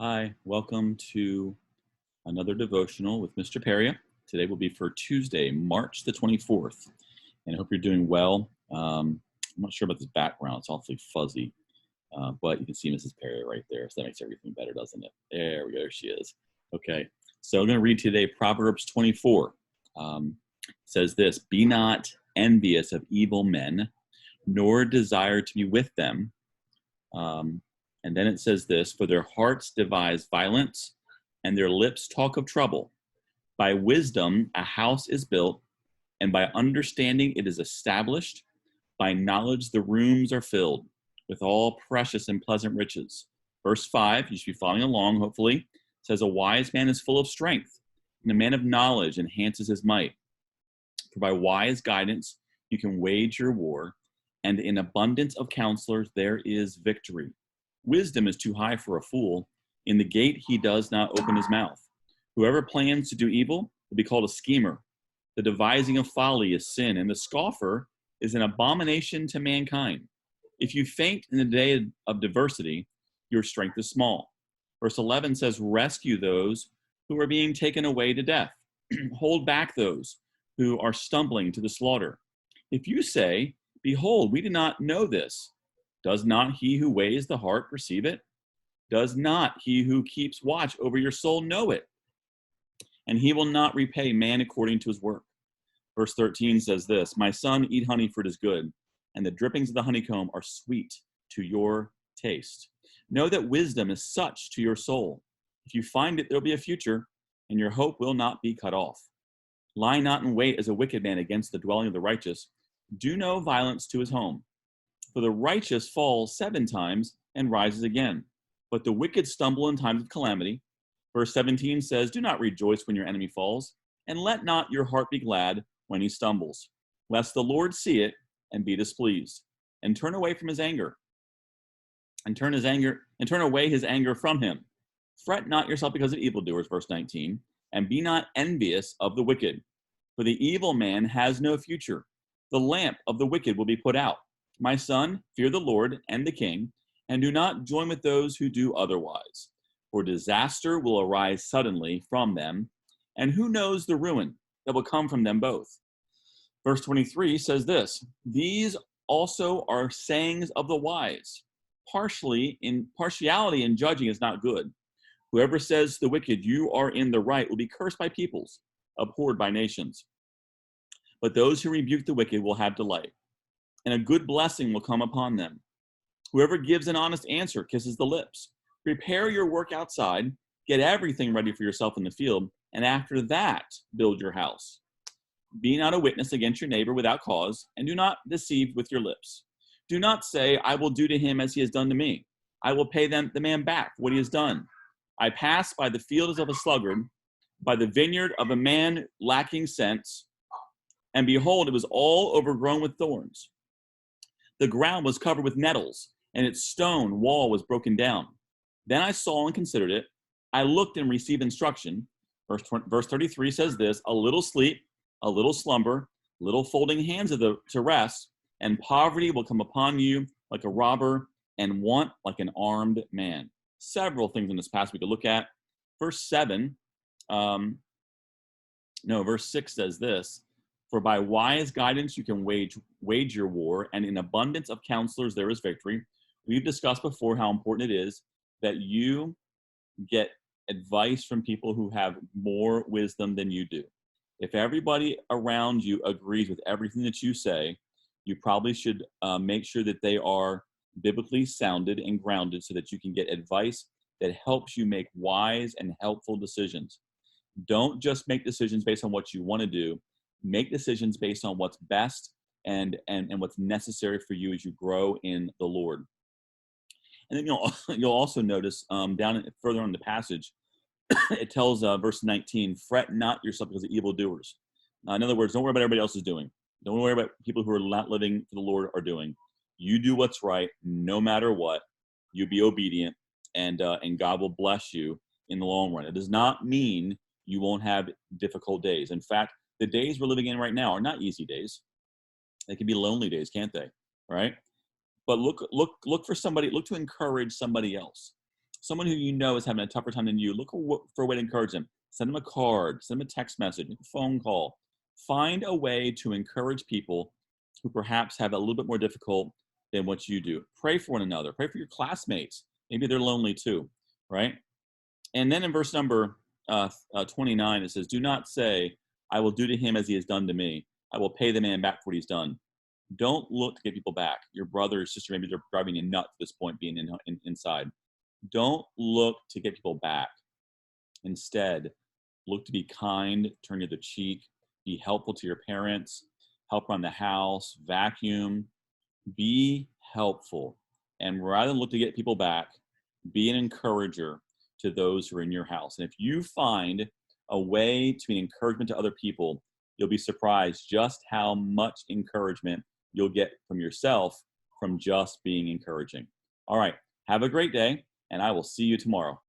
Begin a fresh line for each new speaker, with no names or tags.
Hi, welcome to another devotional with Mr. Peria. Today will be for Tuesday, March the 24th, and I hope you're doing well. I'm not sure about this background, it's awfully fuzzy, but you can see Mrs. Peria right there, so that makes everything better, doesn't it? There we go, there she is. Okay, so I'm going to read today Proverbs 24. It says this: Be not envious of evil men, nor desire to be with them. Um, and then it says this: For their hearts devise violence, and their lips talk of trouble. By wisdom a house is built, and by understanding it is established. By knowledge the rooms are filled with all precious and pleasant riches. Verse 5, you should be following along, hopefully, says, A wise man is full of strength, and a man of knowledge enhances his might. For by wise guidance you can wage your war, and in abundance of counselors there is victory. Wisdom is too high for a fool. In the gate he does not open his mouth. Whoever plans to do evil will be called a schemer. The devising of folly is sin, and the scoffer is an abomination to mankind. If you faint in the day of diversity, your strength is small. Verse 11 says, Rescue those who are being taken away to death. Hold back those who are stumbling to the slaughter. If you say, Behold, we did not know this, does not he who weighs the heart perceive it? Does not he who keeps watch over your soul know it? And he will not repay man according to his work. Verse 13 says this: My son, eat honey, for it is good, and the drippings of the honeycomb are sweet to your taste. Know that wisdom is such to your soul. If you find it, there will be a future, and your hope will not be cut off. Lie not in wait as a wicked man against the dwelling of the righteous. Do no violence to his home. For the righteous falls 7 times and rises again, but the wicked stumble in times of calamity. Verse 17 says, Do not rejoice when your enemy falls, and let not your heart be glad when he stumbles, lest the Lord see it and be displeased, and turn away from his anger, and turn away his anger from him. Fret not yourself because of evildoers, verse 19, and be not envious of the wicked, for the evil man has no future. The lamp of the wicked will be put out. My son, fear the Lord and the king, and do not join with those who do otherwise, for disaster will arise suddenly from them, and who knows the ruin that will come from them both. Verse 23 says this: These also are sayings of the wise. Partiality in judging is not good. Whoever says to the wicked, You are in the right, will be cursed by peoples, abhorred by nations. But those who rebuke the wicked will have delight, and a good blessing will come upon them. Whoever gives an honest answer kisses the lips. Prepare your work outside, get everything ready for yourself in the field, and after that build your house. Be not a witness against your neighbor without cause, and do not deceive with your lips. Do not say, I will do to him as he has done to me. I will pay the man back for what he has done. I passed by the fields of a sluggard, by the vineyard of a man lacking sense, and behold, it was all overgrown with thorns. The ground was covered with nettles, and its stone wall was broken down. Then I saw and considered it. I looked and received instruction. Verse 33 says this: A little sleep, a little slumber, little folding hands to rest, and poverty will come upon you like a robber, and want like an armed man. Several things in this passage we could look at. Verse 6 says this: For by wise guidance you can wage your war, and in abundance of counselors there is victory. We've discussed before how important it is that you get advice from people who have more wisdom than you do. If everybody around you agrees with everything that you say, you probably should make sure that they are biblically sounded and grounded so that you can get advice that helps you make wise and helpful decisions. Don't just make decisions based on what you want to do. Make decisions based on what's best and what's necessary for you as you grow in the Lord. And then you'll also notice further on the passage, it tells verse 19, Fret not yourself because of evildoers. In other words, don't worry about everybody else is doing. Don't worry about people who are not living for the Lord are doing. You do what's right no matter what. You be obedient, and God will bless you in the long run. It does not mean you won't have difficult days. In fact, the days we're living in right now are not easy days. They can be lonely days, can't they? Right? But look for somebody, look to encourage somebody else. someone who you know is having a tougher time than you, look for a way to encourage them. Send them a card, send them a text message, a phone call. Find a way to encourage people who perhaps have it a little bit more difficult than what you do. Pray for one another. Pray for your classmates. Maybe they're lonely too, right? And then in verse number 29, it says, "Do not say, I will do to him as he has done to me. I will pay the man back for what he's done." Don't look to get people back. Your brother or sister, maybe they're driving you nuts at this point, being inside. Don't look to get people back. Instead, look to be kind, turn the other cheek, be helpful to your parents, help around the house, vacuum, be helpful. And rather than look to get people back, be an encourager to those who are in your house. And if you find a way to be an encouragement to other people, you'll be surprised just how much encouragement you'll get from yourself from just being encouraging. All right. Have a great day, and I will see you tomorrow.